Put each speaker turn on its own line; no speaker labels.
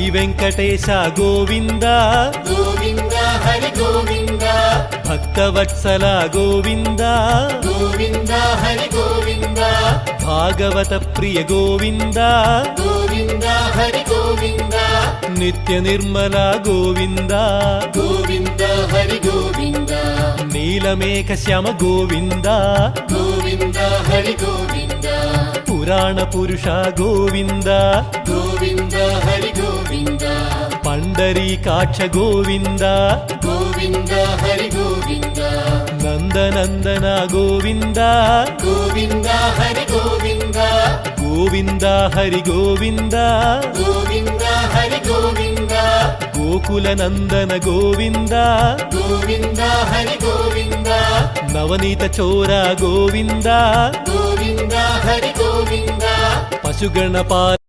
వెంకటేశ గోవింద
గోవింద హరి గోవింద
భక్తవత్సల గోవింద
గోవింద హరి గోవింద
భాగవత ప్రియ గోవింద
గోవింద హరి గోవింద
నిత్య నిర్మల గోవింద
గోవింద హరి గోవింద
నీలమేఘ శ్యామ గోవింద
గోవింద హరి గోవింద
పురాణ పురుష గోవింద
గోవింద హరి గోవింద
పండరీకాక్ష గోవింద
గోవింద హరి గోవింద
నందనందన గోవింద
గోవింద హరి గోవింద
గోవింద హరి గోవింద
గోవింద హరి గోవింద
గోకుల నందన గోవింద
గోవింద హరి గోవింద
నవనీత చోర గోవింద
గోవింద హరి గోవింద
పశుగణపాల